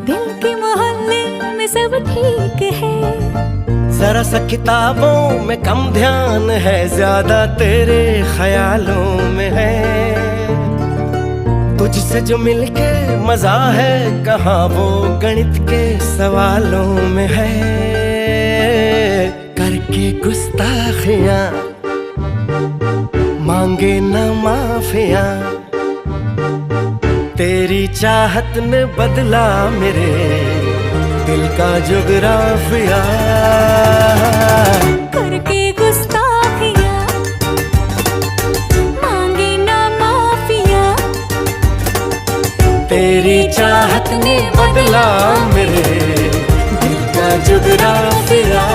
दिल के मोहल्ले में सब ठीक है, जरा सा किताबों में कम ध्यान है, ज्यादा तेरे ख्यालों में है। तुझसे जो मिलके मजा है, कहाँ वो गणित के सवालों में है। करके गुस्ताखियां मांगे न माफियां, तेरी चाहत ने बदला मेरे दिल का जुगराफिया। करके गुस्ताखियां मांगे ना माफिया, तेरी चाहत ने बदला मेरे दिल का जुगराफिया।